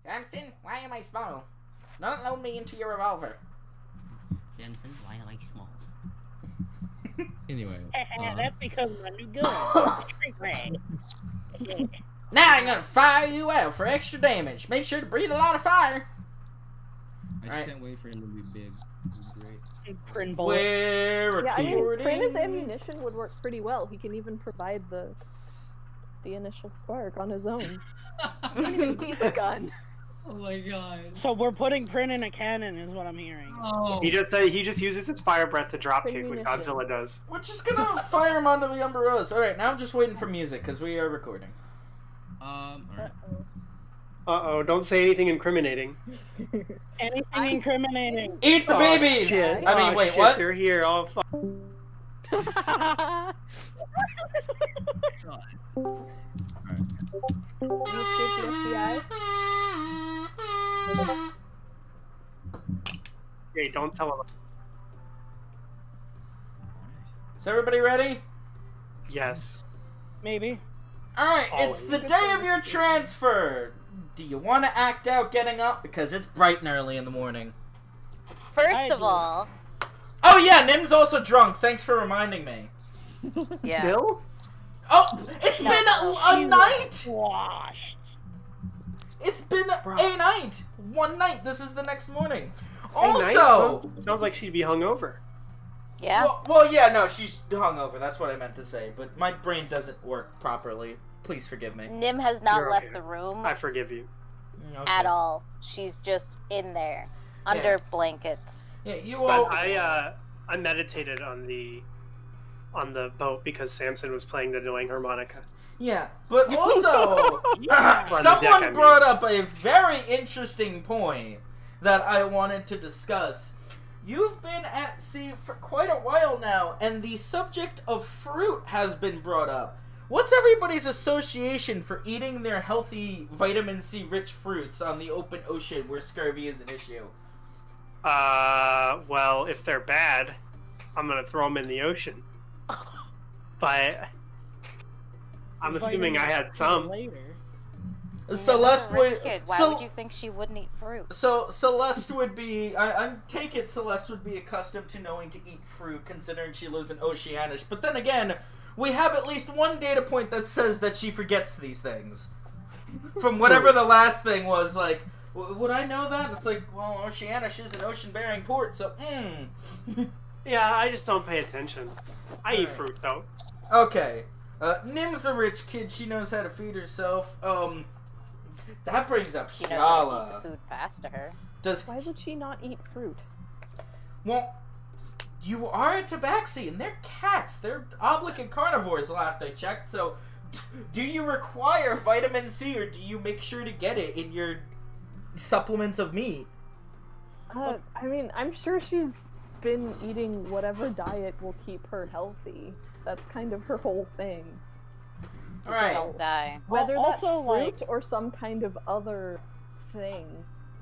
Samson, why am I small? Don't load me into your revolver. Samson, why am I small? Anyway. That's because my new gun. Now I'm gonna fire you out for extra damage. Make sure to breathe a lot of fire. I just can't wait for him to be big. Great. Prin bullets. We're recording. Prin's ammunition would work pretty well. He can even provide the initial spark on his own. He don't even need the gun. Oh my god. So we're putting Prin in a cannon, is what I'm hearing. Oh. He just uses its fire breath to drop kick what Godzilla does. We're just gonna fire him onto the umbrellas. Alright, now I'm just waiting for music, because we are recording. Alright. Uh-oh, don't say anything incriminating. Anything incriminating. Eat the babies! Shit. I mean, wait, shit, what? They're here, oh fuck. You escape the FBI? Hey, don't tell him. Is everybody ready? Yes. Maybe. Alright, it's the day of your transfer. Do you want to act out getting up? Because it's bright and early in the morning. First of all... Oh yeah, Nim's also drunk. Thanks for reminding me. Yeah. Still? Oh, it's been a night! Washed. It's been a night! One night. This is the next morning. Hey, Also... sounds like she'd be hungover. Yeah? Well, yeah, no, she's hungover. That's what I meant to say. But my brain doesn't work properly. Please forgive me. Nim has not You're left okay. the room I forgive you. Okay. at all. She's just in there, under blankets. Yeah, you all... But I meditated on the boat because Samson was playing the annoying harmonica. Yeah, but also, On the someone deck, I mean. brought up a very interesting point that I wanted to discuss. You've been at sea for quite a while now, and the subject of fruit has been brought up. What's everybody's association for eating their healthy vitamin C rich fruits on the open ocean where scurvy is an issue? Well, if they're bad, I'm gonna throw them in the ocean. But I'm assuming I had some. Later. Celeste would. Kid. Why would you think she wouldn't eat fruit? So Celeste would be. I take it Celeste would be accustomed to knowing to eat fruit, considering she lives in Oceanish. But then again, we have at least one data point that says that she forgets these things. From whatever the last thing was, like, would I know that? It's like, well, Oceanish is an ocean-bearing port, so Yeah, I just don't pay attention. I eat fruit though. Okay. Nim's a rich kid. She knows how to feed herself. That brings up She knows how to eat Hyala. the food fast to her. Why would she not eat fruit? Well, you are a tabaxi, and they're cats. They're obligate carnivores, last I checked. So, do you require vitamin C, or do you make sure to get it in your supplements of meat? I mean, I'm sure she's been eating whatever diet will keep her healthy. That's kind of her whole thing. All right. Don't die. Whether that's also, fruit or some kind of other thing.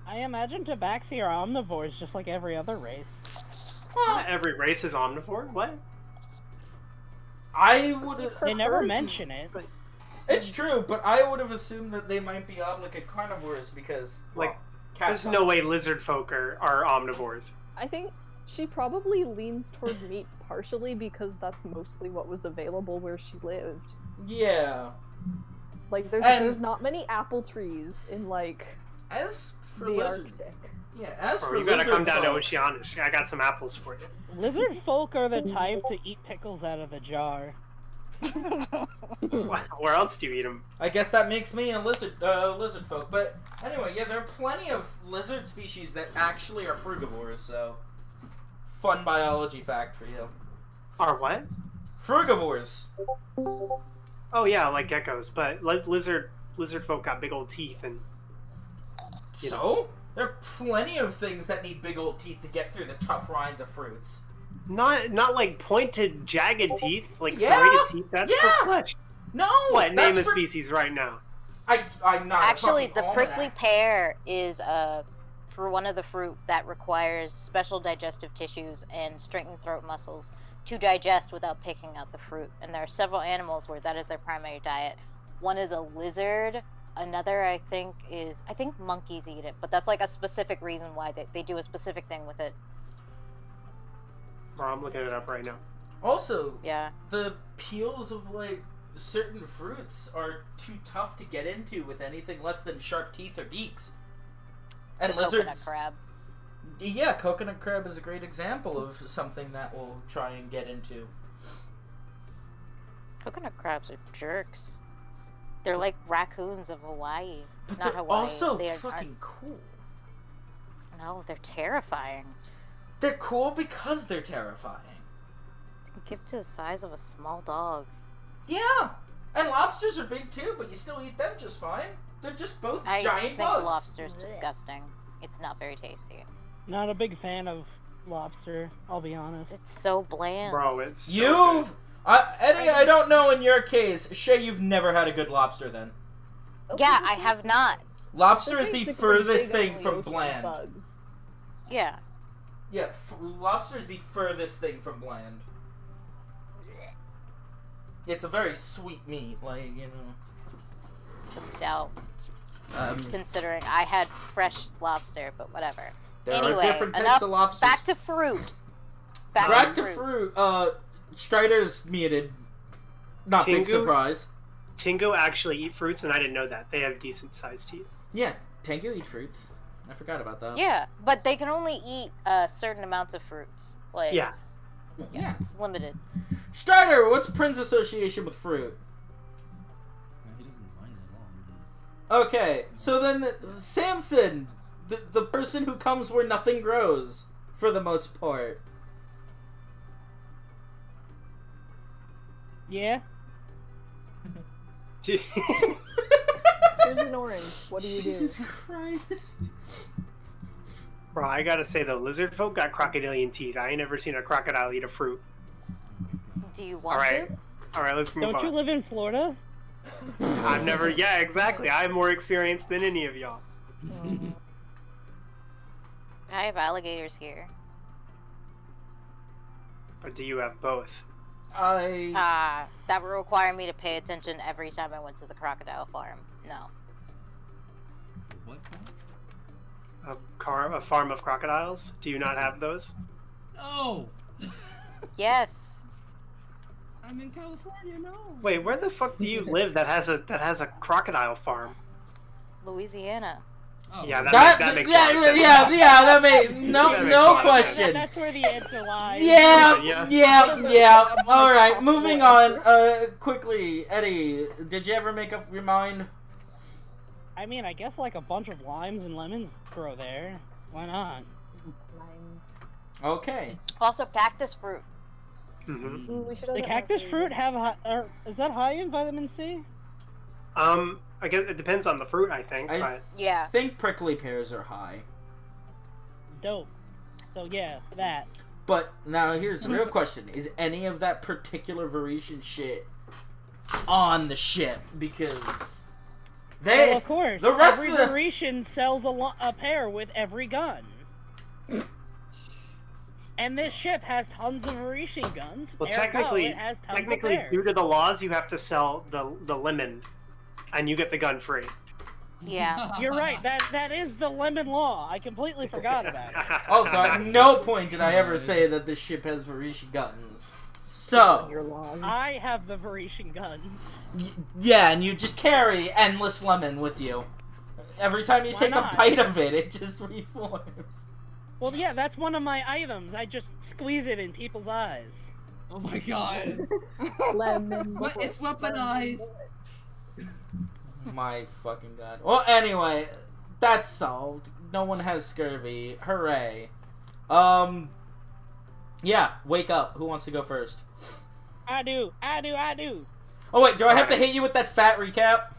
I imagine tabaxi are omnivores just like every other race. Not every race is omnivore. What? I would. They never mention it. It's true, but I would have assumed that they might be obligate carnivores because, Like, cats. there's no way lizard folk are omnivores. I think she probably leans toward meat partially because that's mostly what was available where she lived. Yeah. Like, there's not many apple trees in, like, As for the lizard, Arctic. yeah. As Bro, for you gotta lizard come down to folk- Oceanish. I got some apples for you. Lizard folk are the type to eat pickles out of the jar. Where else do you eat them? I guess that makes me a lizard folk. But anyway, yeah, there are plenty of lizard species that actually are frugivores. So, fun biology fact for you. Are what? Frugivores. Oh yeah, like geckos, but lizard folk got big old teeth and. So there are plenty of things that need big old teeth to get through the tough rinds of fruits. Not like pointed, jagged teeth, like Yeah, serrated teeth. That's yeah. for flesh. No. What? Name a that's for... species right now. I'm not. Actually, a the fucking prickly almanac. pear is for one of the fruit that requires special digestive tissues and straightened throat muscles to digest without picking out the fruit. And there are several animals where that is their primary diet. One is a lizard, Another, I think monkeys eat it, but that's like a specific reason why they do a specific thing with it. Bro, I'm looking it up right now. Also, Yeah. the peels of like certain fruits are too tough to get into with anything less than sharp teeth or beaks. And The lizards. coconut crab. Yeah, coconut crab is a great example of something that we'll try and get into. Coconut crabs are jerks. They're like raccoons of Hawaii. But Not they're Hawaii. also they fucking cool. No, they're terrifying. They're cool because they're terrifying. They can get to the size of a small dog. Yeah! And lobsters are big too, but you still eat them just fine. They're just both I giant think bugs. lobster's disgusting. It's not very tasty. Not a big fan of lobster, I'll be honest. It's so bland. Bro, it's so You've... good. Eddie, I don't know in your case. Shay, you've never had a good lobster then. Yeah, I have not. Lobster They're is the basically furthest big thing on the from ocean bland. bugs. Yeah. Yeah, lobster is the furthest thing from bland. It's a very sweet meat, like, you know. Some doubt. Considering I had fresh lobster, but whatever. There Anyway, are different types enough. of lobsters. Back to fruit. Back to fruit. Strider's muted. Not big Tingu? surprise. Tingo actually eat fruits, and I didn't know that. They have decent sized teeth. Yeah, Tengu eat fruits. I forgot about that. Yeah, but they can only eat certain amounts of fruits. Like, Yeah. Yeah. it's limited. Strider, what's Prin's association with fruit? He doesn't mind it at all. Okay, so then Samson, the person who comes where nothing grows, for the most part. Yeah? Here's an orange. What do you do? Jesus Christ. Bro, I gotta say though, lizard folk got crocodilian teeth. I ain't never seen a crocodile eat a fruit. Do you want Alright. to? Alright, let's move Don't you on. live in Florida? I've never, yeah, exactly. I'm more experienced than any of y'all. I have alligators here. Or do you have both? I... That would require me to pay attention every time I went to the crocodile farm. No. What farm? A farm of crocodiles? Do you not have those? No! Yes. I'm in California, no! Wait, where the fuck do you live that has a crocodile farm? Louisiana. Oh, Yeah, That makes a lot of sense. that makes That no makes a lot of question. That's where the answer lies. Yeah. All right, moving on. Quickly, Eddie, did you ever make up your mind? I mean, I guess like a bunch of limes and lemons grow there. Why not? Limes. Okay. Also, cactus fruit. Mm-hmm. Ooh, we should The cactus fruit have is that high in vitamin C? I guess it depends on the fruit, I think. I But Yeah. think prickly pears are high. Dope. So yeah, that. But now here's the real question: is any of that particular Varetian shit on the ship? Because they, Well, of course, the rest every of the Venetian sells a pair with every gun. And this ship has tons of Venetian guns. well, ergo, technically, it has tons of technically, pairs. due to the laws, you have to sell the lemon, and you get the gun free. Yeah. You're right. That is the lemon law. I completely forgot about it. Also, at no point did I ever say that this ship has Varetian guns. So, Your laws. I have the Venetian guns. yeah, and you just carry endless lemon with you. Every time you Why take not? a bite of it, it just reforms. Well, yeah, that's one of my items. I just squeeze it in people's eyes. Oh my god! Lemon. But it's weaponized! My fucking god. Well, anyway, that's solved. No one has scurvy. Hooray. Yeah, wake up. Who wants to go first? I do. Oh, wait, do I have to hit you with that fat recap?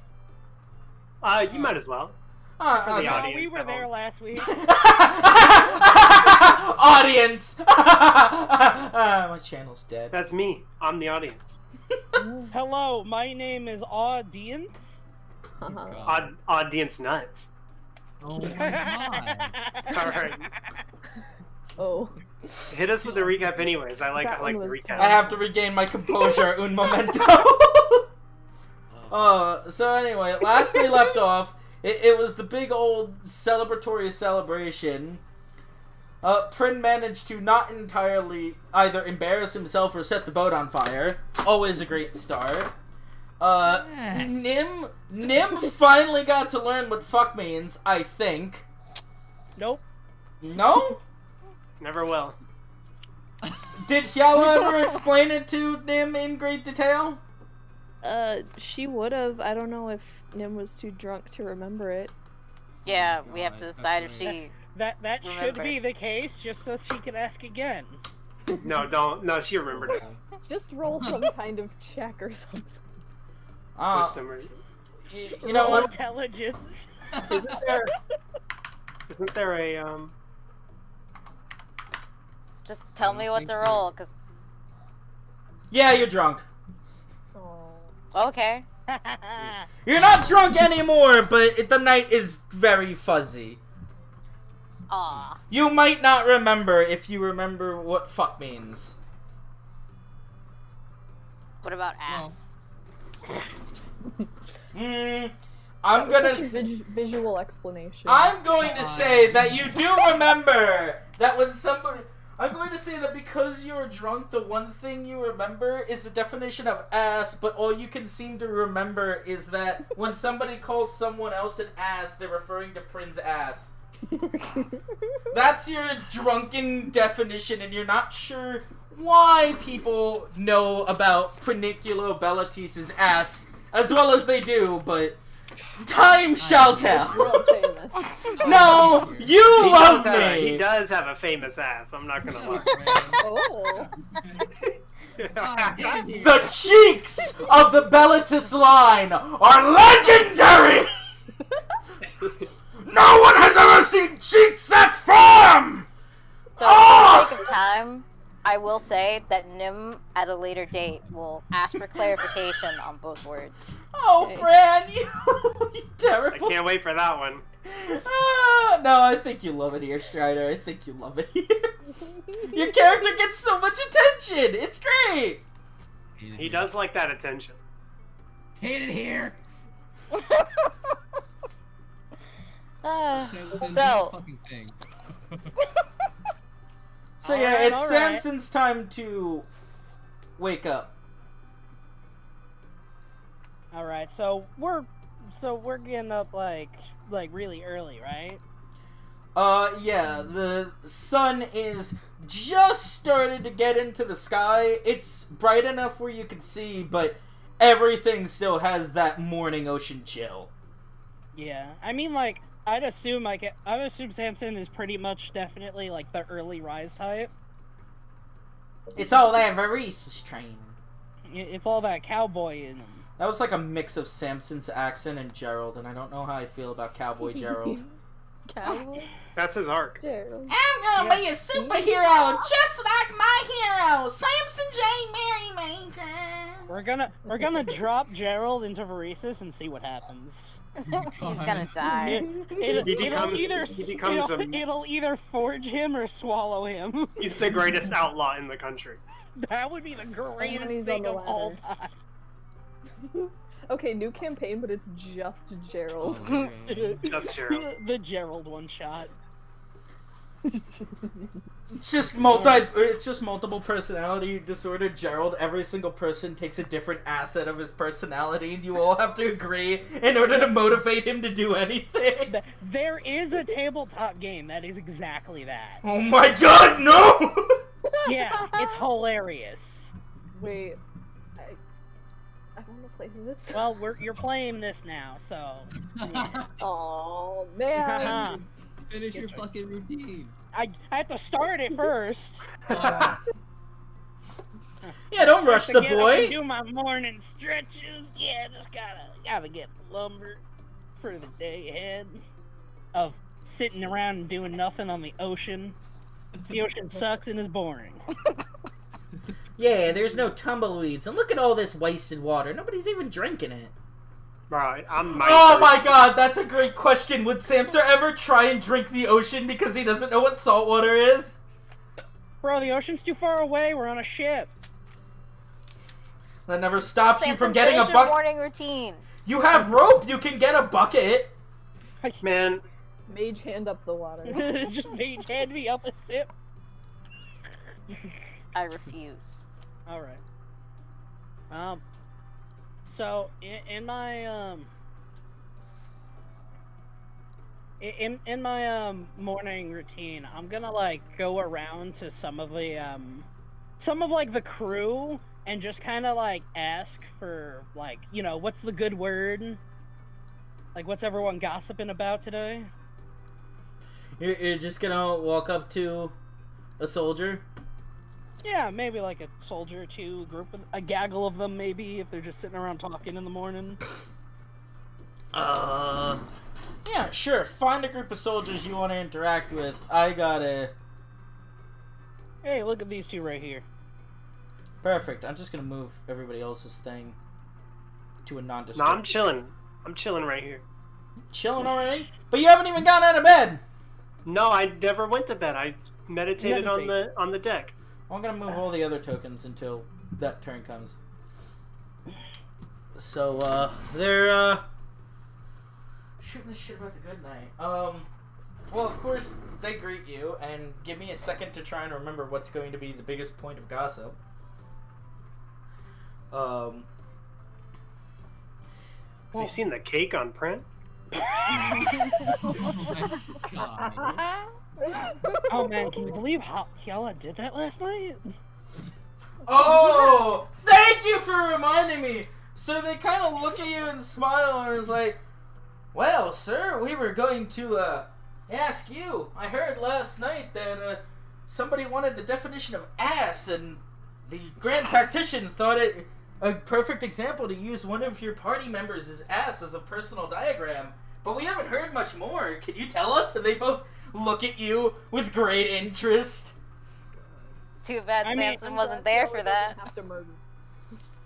You might as well. For the Okay. audience. We were at there home. last week. Audience! My channel's dead. That's me. I'm the audience. Hello, my name is Audience. Audience nuts. Oh my god! All right, Oh. hit us with the recap, anyways. I like That the one was recap. I have to regain my composure, un momento. So anyway, last we left off, it was the big old celebratory celebration. Prin managed to not entirely either embarrass himself or set the boat on fire. Always a great start. Yes. Nim finally got to learn what fuck means, I think. Nope. No? Never will. Did Hyala ever explain it to Nim in great detail? She would have. I don't know if Nim was too drunk to remember it. Yeah, we have to That's decide if right. she. That should be Remembers. the case, just so she can ask again. No, don't. No, she remembered it. Just roll some kind of check or something. Wisdom or... You know what? Intelligence. Isn't there a Just tell me what to roll, cause Yeah, you're drunk. Oh. okay. You're not drunk anymore, but the night is very fuzzy. Aw. You might not remember if you remember what fuck means. What about ass? I'm That was gonna. such a visual explanation. I'm going to say that you do remember that when somebody. I'm going to say that because you're drunk, the one thing you remember is the definition of ass, but all you can seem to remember is that when somebody calls someone else an ass, they're referring to Prin's ass. That's your drunken definition, and you're not sure why people know about Paniculo Bellatis' ass as well as they do, but time shall tell. Real famous. No, you he love does have, he me. does have a famous ass, I'm not gonna lie. Oh. The cheeks of the Bellatis line are legendary. No one has ever seen cheeks that firm. So, Ah! for the sake of time, I will say that Nim, at a later date, will ask for clarification on both words. Oh, Okay. Bran, you I terrible. can't wait for that one. No, I think you love it here, Strider. I think you love it here. Your character gets so much attention. It's great. He does like that attention. Hate it here. Uh, So, So- fucking thing. So yeah, Alright, it's alright. Samson's time to wake up. All right, so we're getting up like really early, right? Yeah, the sun is just started to get into the sky. It's bright enough where you can see, but everything still has that morning ocean chill. Yeah, I mean, like, I'd assume Samson is pretty much definitely like the early rise type. It's all that Varice's train. It's all that cowboy in him. That was like a mix of Samson's accent and Gerald, and I don't know how I feel about Cowboy Gerald. Cowboy That's his arc. Gerald. I'm gonna be a superhero just like my hero, Samson J. Merrymaker. We're gonna drop Gerald into Varices and see what happens. He's gonna die. It'll either forge him or swallow him. He's the greatest outlaw in the country. That would be the And greatest he's thing on of the all ladder. time. Okay, new campaign, but it's just Gerald. Oh, Just Gerald. The Gerald one shot. It's just multiple personality disorder. Gerald, every single person takes a different asset of his personality, and you all have to agree in order to motivate him to do anything. There is a tabletop game that is exactly that. Oh my god, no! Yeah, it's hilarious. Wait, I want to play this. Well, you're playing this now, so. Yeah. Oh man. Finish your fucking routine. I have to start it first. Yeah, don't rush To the get up boy. and do my morning stretches. Yeah, just gotta get lumber for the day ahead of sitting around and doing nothing on the ocean. The ocean sucks and is boring. Yeah, there's no tumbleweeds, and look at all this wasted water. Nobody's even drinking it. Right, Oh my god, that's a great question. Would Samson ever try and drink the ocean because he doesn't know what salt water is? Bro, the ocean's too far away. We're on a ship. That never stops you from Samson, getting a finish your bucket. morning routine. You have rope. You can get a bucket. Man, Mage hand up the water. Just hand me up a sip. I refuse. All right. So in my in my morning routine, I'm gonna like go around to some of like the crew and just kind of like ask for like, you know, what's the good word? Like, what's everyone gossiping about today? You're just gonna walk up to a soldier? Yeah, maybe like a soldier or two, a gaggle of them maybe, if they're just sitting around talking in the morning. Yeah, sure. Find a group of soldiers you want to interact with. I gotta... Hey, look at these two right here. Perfect. I'm just gonna move everybody else's thing to a no, non-disturbed... I'm chilling. I'm chilling right here. Chilling already? But you haven't even gotten out of bed! No, I never went to bed. I meditated on the deck. I'm gonna move all the other tokens until that turn comes. So, they're, shooting this shit about the good night. Well, of course, they greet you, and give me a second to try and remember what's going to be the biggest point of gossip. Have you seen the cake on print? Oh my god. Oh man, can you believe how Kiala did that last night? Oh! Thank you for reminding me! So they kind of look at you and smile and is like, well, sir, we were going to, ask you. I heard last night that, somebody wanted the definition of ass, and the Grand Tactician thought it a perfect example to use one of your party members' ass as a personal diagram. But we haven't heard much more. Can you tell us? And they both look at you with great interest. Too bad I mean, Samson wasn't there for that. Have to murder.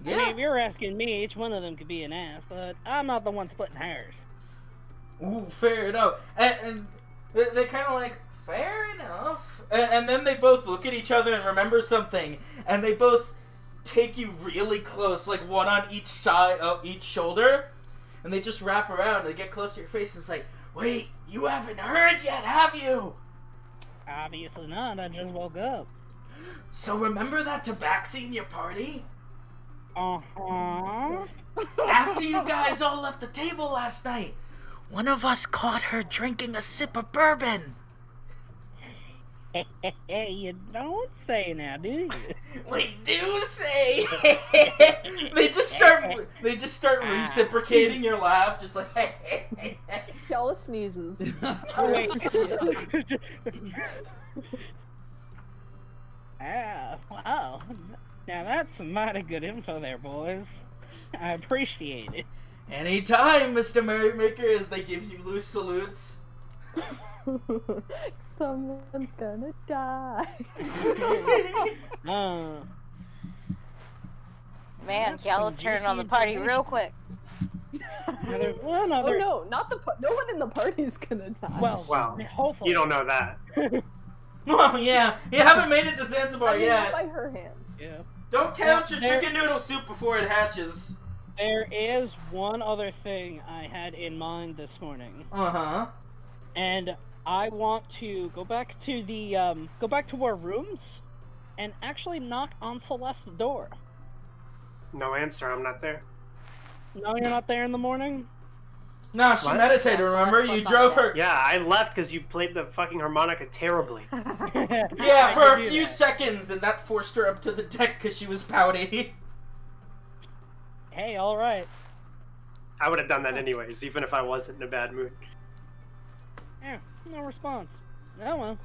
I mean, if you're asking me, each one of them could be an ass, but I'm not the one splitting hairs. Ooh, fair enough. And they kind of like, fair enough. And then they both look at each other and remember something. And they both take you really close, like one on each side of each shoulder. And they just wrap around and they get close to your face and it's like, wait, you haven't heard yet, have you? Obviously not, I just woke up. So remember that tabaxi in your party? Uh-huh. After you guys all left the table last night, one of us caught her drinking a sip of bourbon. Hey, you don't say now, do you? We do say. They just start reciprocating your laugh, just like. Kiala sneezes. Wait. Ah, wow. Now that's some mighty good info there, boys. I appreciate it. Anytime, Mr. Merrymaker, as they give you loose salutes. Someone's gonna die. Man, That's Kiala's some turning on the juicy party information. real quick. Oh no, not the no one in the party's gonna die. Well, Wow. hopefully. You don't know that. Well, yeah, you haven't made it to Zanzibar I mean, not yet. by her hand. Yeah. Don't count your There- chicken noodle soup before it hatches. There is one other thing I had in mind this morning, Uh-huh. and I want to go back to our rooms, and actually knock on Celeste's door. No answer. I'm not there. No, you're not there in the morning. No, she What? meditated, Yeah, so remember? let's You flip on drove that. her... Yeah, I left because you played the fucking harmonica terribly. Yeah, I for could a do few that. seconds, and that forced her up to the deck because she was pouty. Hey, all right. I would have done that anyways, even if I wasn't in a bad mood. Yeah, no response. Oh well.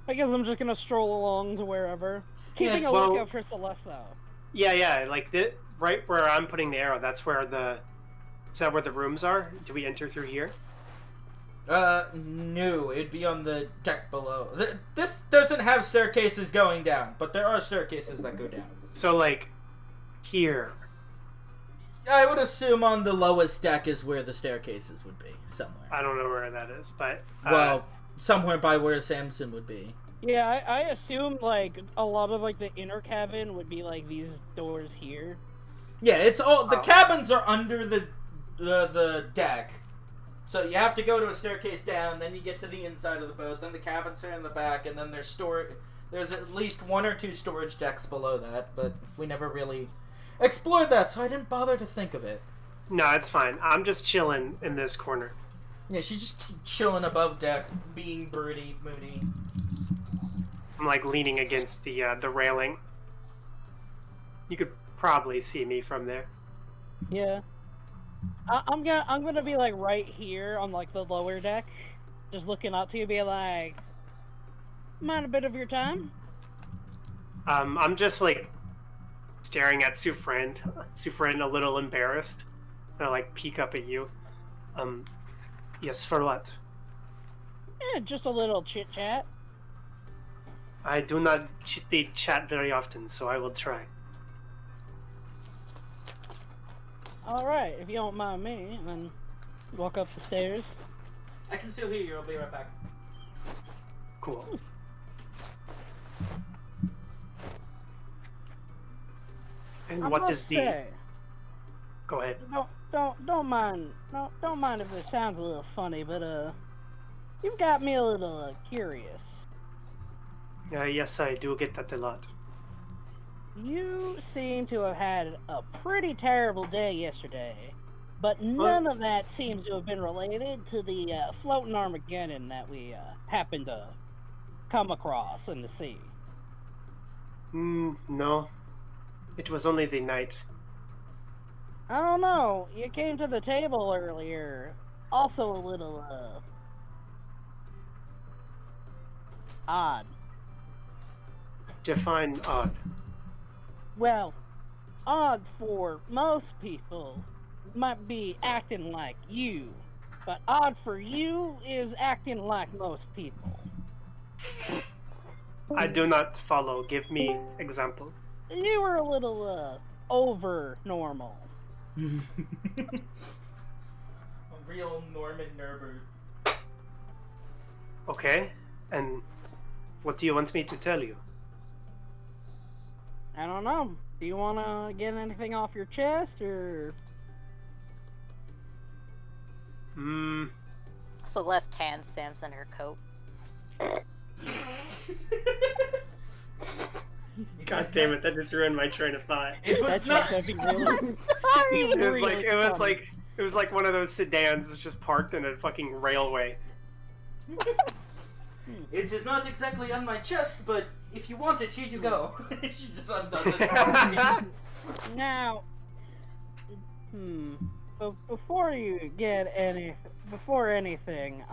I guess I'm just gonna stroll along to wherever, keeping a well- lookout for Celeste though. Yeah, like right where I'm putting the arrow. That's where is that where the rooms are? Do we enter through here? No, it'd be on the deck below. This doesn't have staircases going down, but there are staircases that go down. So like, here. I would assume on the lowest deck is where the staircases would be, somewhere. I don't know where that is, but Well, somewhere by where Samson would be. Yeah, I assume like a lot of like the inner cabin would be like these doors here. Yeah, it's all the cabins are under the deck. So you have to go to a staircase down, then you get to the inside of the boat, then the cabins are in the back, and then there's at least 1 or 2 storage decks below that, but we never really explored that, so I didn't bother to think of it. No, it's fine. I'm just chilling in this corner. Yeah, she's just chilling above deck, being broody, moody. I'm like leaning against the railing. You could probably see me from there. Yeah. I'm gonna be like right here on like the lower deck, just looking up to you, be like, mind a bit of your time? I'm just like staring at Sufren a little embarrassed. And I like peek up at you. Yes, for what? Yeah, just a little chit chat. I do not chat very often, so I will try. Alright, if you don't mind me, then walk up the stairs. I can still hear you, I'll be right back. Cool. And what is the... Say, Go ahead. don't mind if it sounds a little funny, but you've got me a little curious. Yes, I do get that a lot. You seem to have had a pretty terrible day yesterday, but none of that seems to have been related to the floating Armageddon that we happened to come across in the sea. No. It was only the night. I don't know. You came to the table earlier, also a little odd. Define odd. Well, odd for most people might be acting like you, but odd for you is acting like most people. I do not follow. Give me example. You were a little over normal. A real Norman Nerber. Okay, and what do you want me to tell you? I don't know. Do you want to get anything off your chest, or...? Celeste hands Samson her coat. God damn it! That just ruined my train of thought. It was not. It was like one of those sedans that's just parked in a fucking railway. It is not exactly on my chest, but if you want it, here you go. She just undoes it. Now, before you get anything,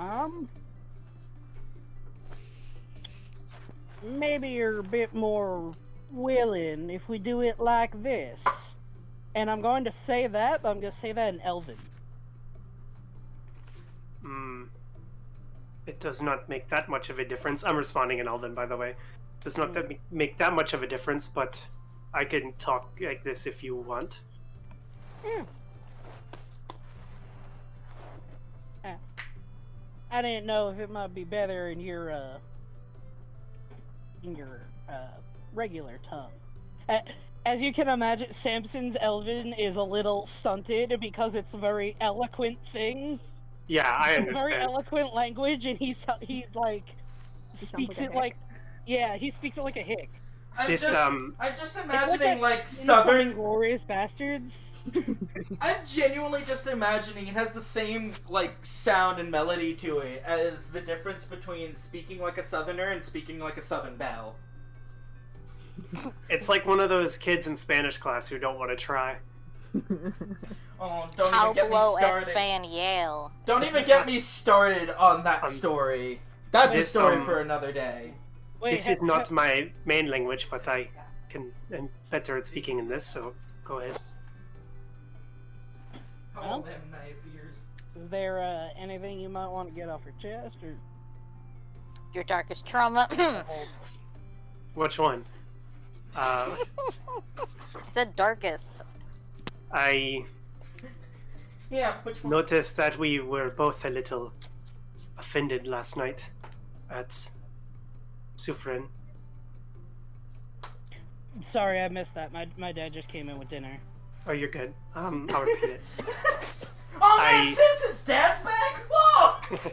maybe you're a bit more willing if we do it like this. And I'm going to say that, but I'm going to say that in Elven. It does not make that much of a difference. I'm responding in Elven, by the way. Does not make that much of a difference, but I can talk like this if you want. I didn't know if it might be better in your regular tongue. As you can imagine, Samson's Elven is a little stunted because it's a very eloquent thing. Yeah, I understand. Very eloquent language, and he speaks it like he speaks it like a hick. I'm just imagining that like scene southern from Glorious Bastards. I'm genuinely just imagining it has the same like sound and melody to it as the difference between speaking like a southerner and speaking like a southern belle. It's like one of those kids in Spanish class who don't want to try. Oh, don't even get me started. Espanol. Don't even get me started on that story. That's a story for another day. Wait, this is not my main language, but I'm better at speaking in this, so go ahead. All them naive fears. Is there anything you might want to get off your chest, or Your darkest trauma? Which one? I said darkest. I which one? noticed that we were both a little offended last night at Sufren. Sorry, I missed that. My dad just came in with dinner. Oh, you're good. I'll repeat it. Oh man, Simpson's dad's back! Whoa!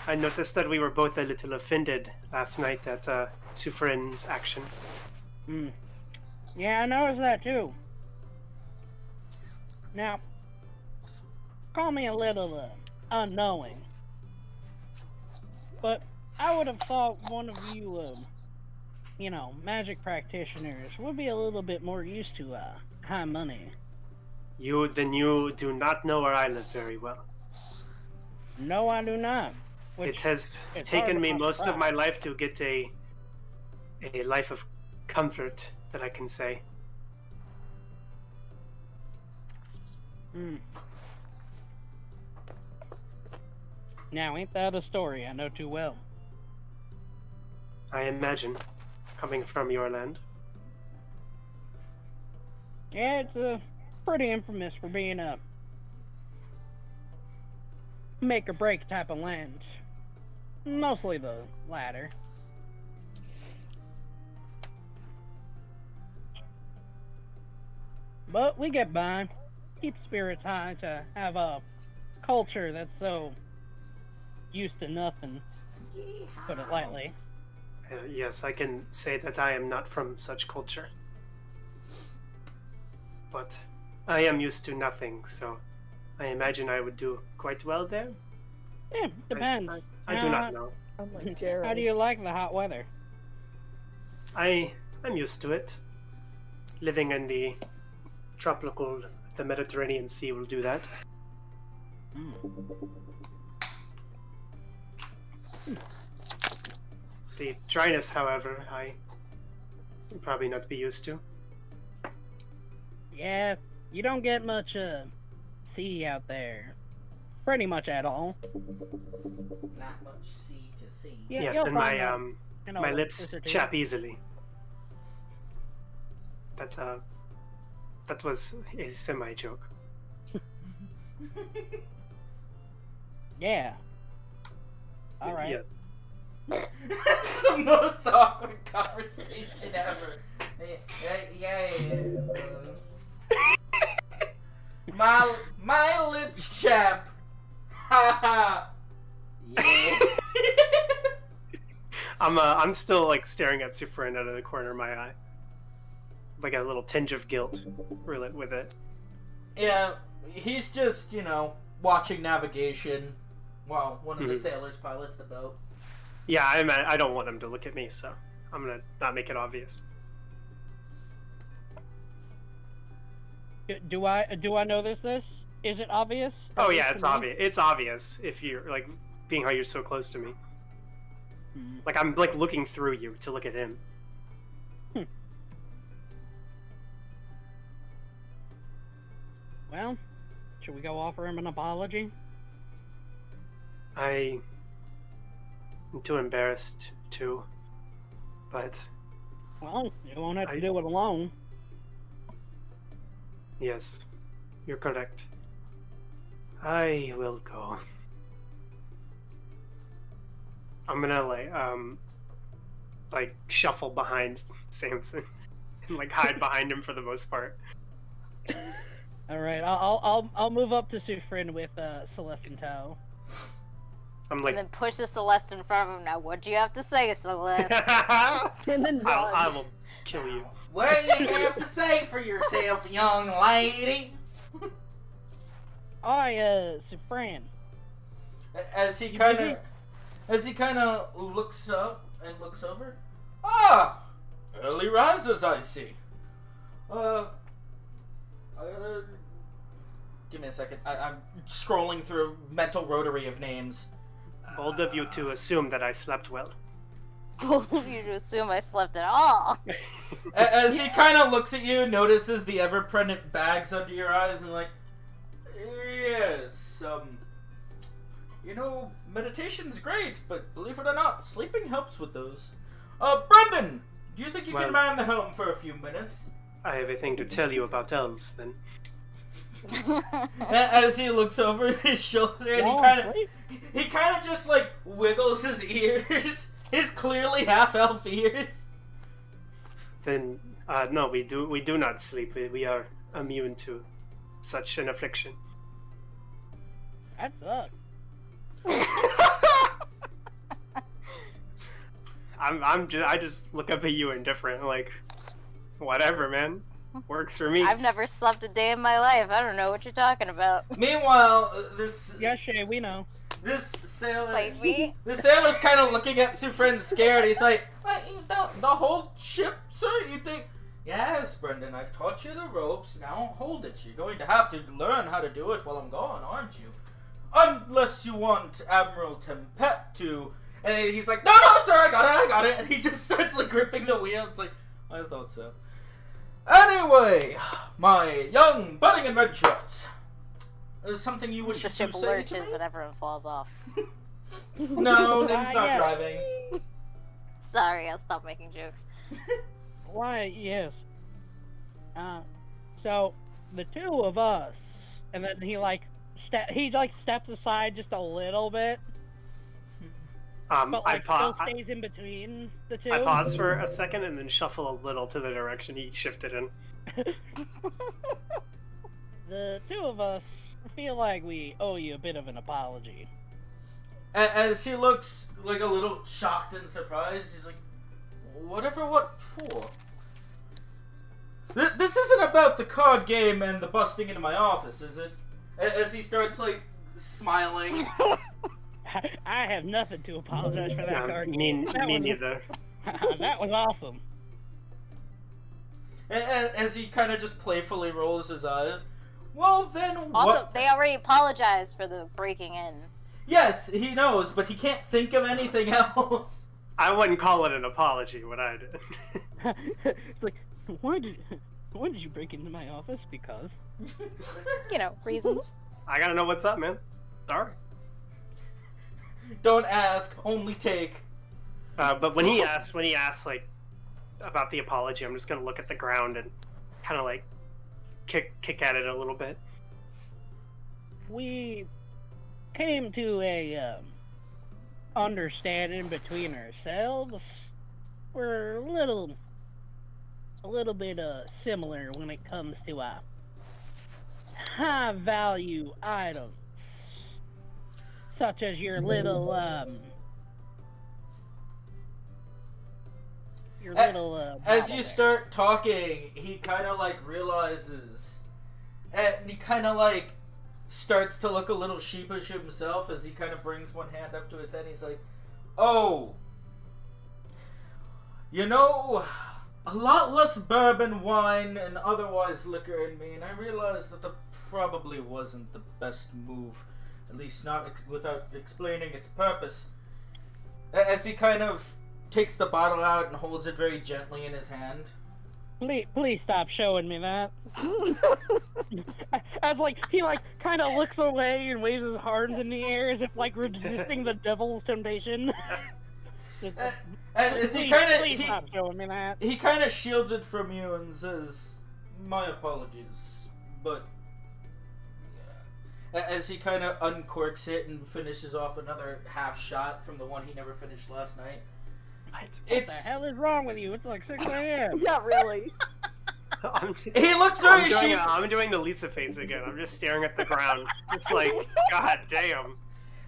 I noticed that we were both a little offended last night at Sufren's action. Yeah, I noticed that too. Now, call me a little unknowing, but I would have thought one of you, magic practitioners would be a little bit more used to high money. You do not know where I live very well. No, I do not. It has taken me most of my life to get a life of comfort, that I can say. Now, ain't that a story I know too well? I imagine, coming from your land. Yeah, it's pretty infamous for being a make or break type of land. Mostly the latter. But we get by. Keep spirits high to have a culture that's so used to nothing, put it lightly. Yes, I can say that I am not from such culture. But I am used to nothing, so I imagine I would do quite well there. Yeah, depends. I do not know. Unlike Jared. How do you like the hot weather? I'm used to it. Living in the Mediterranean Sea will do that. The dryness, however, I would probably not be used to. Yeah, you don't get much sea out there. Pretty much at all. Not much sea to see. Yeah, Yes, you'll and find my lips chap easily. That was a semi-joke. Yeah. All right. Yes. It's the most awkward conversation ever. My lips chap. Ha ha. Yeah. I'm still like staring at Sufren out of the corner of my eye, like a little tinge of guilt with it. Yeah, he's just watching navigation while one of the sailors pilots the boat. Yeah, I don't want him to look at me, so I'm gonna not make it obvious. Do I know this? Is it obvious? Oh yeah, it's obvious. It's obvious if you're like being how you're so close to me. Like I'm like looking through you to look at him. Well, should we go offer him an apology? I'm too embarrassed to, but... Well, you won't have to do it alone. Yes, you're correct. I will go. I'm gonna like shuffle behind Samson and like hide behind him for the most part. All right, I'll move up to Sufrin with Celeste in tow. I'm like, and then push the Celeste in front of him. Now, what do you have to say, Celeste? And then I will kill you. What do you have to say for yourself, young lady? Sufran. As he kind of looks up and looks over. Ah, early risers, I see. Give me a second. I'm scrolling through a mental rotary of names. Bold of you to assume that I slept well. Both of you to assume I slept at all. As he kind of looks at you, notices the ever-present bags under your eyes, and like, yes, meditation's great, but believe it or not, sleeping helps with those. Brendan, do you think you can man the helm for a few minutes? I have a thing to tell you about elves, then. As he looks over his shoulder, and he kind of just like wiggles his ears, his clearly half-elf ears. Then, no, we do not sleep. We are immune to such an affliction. That sucks. I just look up at you indifferent, like, whatever, man. Works for me. I've never slept a day in my life. I don't know what you're talking about. Meanwhile, this Yes, Shay, we know. this sailor, Like me? the sailor's kind of looking at Sufren scared. He's like, "What, the whole ship, sir? You think?" Yes, Brendan, I've taught you the ropes. Now hold it. You're going to have to learn how to do it while I'm gone, aren't you? Unless you want Admiral Tempet to. And he's like, no, sir, I got it. And he just starts like gripping the wheel. It's like, I thought so. Anyway, my young budding adventurers. Is something you wish The to ship say lurches to me? and everyone falls off. No, Nim's not Yes. driving. Sorry, I'll stop making jokes. Why, yes. So, the two of us, and then he steps aside just a little bit, but like still stays in between the two. I pause for a second and then shuffle a little to the direction he shifted in. The two of us feel like we owe you a bit of an apology. As he looks like a little shocked and surprised, he's like, whatever, what for? This isn't about the card game and the busting into my office, is it? As he starts, like, smiling. I have nothing to apologize for that card. Me neither. That was awesome. As he kind of just playfully rolls his eyes. Well, then Also, what? they already apologized for the breaking in. Yes, he knows, but he can't think of anything else. I wouldn't call it an apology, what I did. It's like, why did you break into my office? Because You know, reasons. I gotta know what's up, man. Sorry. Don't ask, only take. But when he asks, like, about the apology, I'm just gonna look at the ground and kind of like kick at it a little bit. we came to a understanding between ourselves. We're a little bit similar when it comes to high value items, such as your little As you bobblehead. start talking, he kind of like realizes, and he kind of like starts to look a little sheepish himself as he kind of brings one hand up to his head. He's like, "Oh, you know, a lot less bourbon, wine, and otherwise liquor in me, and I realized that probably wasn't the best move, at least not without explaining its purpose." As he kind of takes the bottle out and holds it very gently in his hand. Please stop showing me that. As like he like kind of looks away and waves his arms in the air as if like resisting the devil's temptation. Just, As he please, kind of please stop showing me that. he kind of shields it from you and says, "My apologies," but as he kind of uncorks it and finishes off another half shot from the one he never finished last night. What the hell is wrong with you? It's like 6 a.m. Yeah, really. He looks very sheep. I'm doing the Lisa face again. I'm just staring at the ground. It's like, god damn.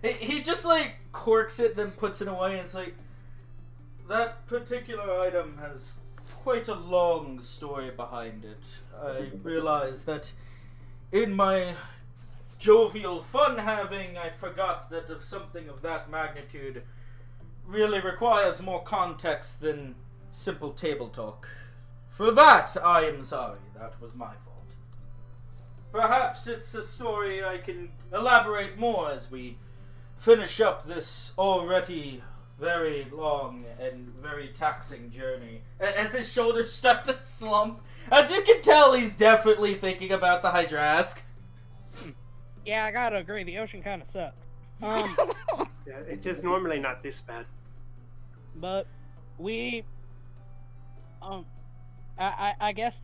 He just like corks it, then puts it away, and it's like, that particular item has quite a long story behind it. I realize that in my jovial fun having, I forgot that if something of that magnitude really requires more context than simple table talk. For that, I am sorry. That was my fault. Perhaps it's a story I can elaborate more as we finish up this already very long and very taxing journey. As his shoulders start to slump. As you can tell, he's definitely thinking about the Hydrask. Yeah, I gotta agree. The ocean kind of sucks. Yeah, it is normally not this bad. But we, I guess.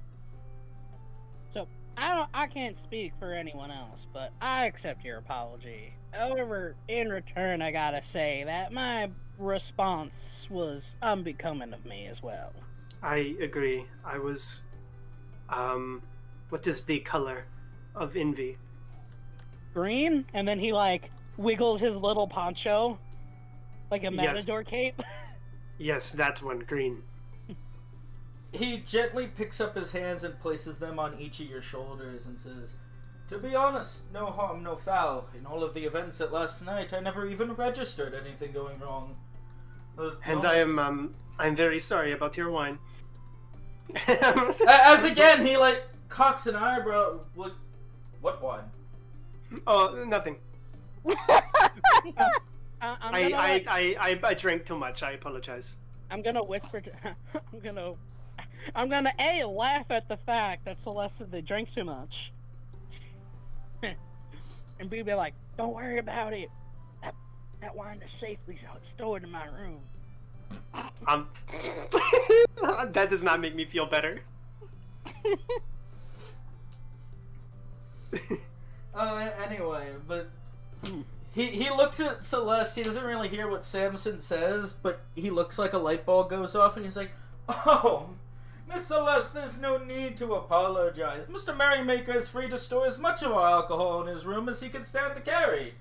So I can't speak for anyone else, but I accept your apology. However, in return, I gotta say that my response was unbecoming of me as well. I agree. I was. What is the color of envy? Green, and then he like wiggles his little poncho, like a matador cape. Yes, that one, green. He gently picks up his hands and places them on each of your shoulders and says, "To be honest, no harm, no foul. In all of the events at last night, I never even registered anything going wrong. And I'm very sorry about your wine." As again, he like cocks an eyebrow. What wine? Oh, nothing. I drank too much. I apologize. I'm gonna whisper to, I'm gonna A, laugh at the fact that Celeste said they drank too much. And B, be like, don't worry about it. That wine is safely stored in my room. That does not make me feel better. Anyway, but he looks at Celeste. He doesn't really hear what Samson says, but he looks like a light bulb goes off, and he's like, "Oh, Miss Celeste, there's no need to apologize. Mr. Merrymaker is free to store as much of our alcohol in his room as he can stand to carry.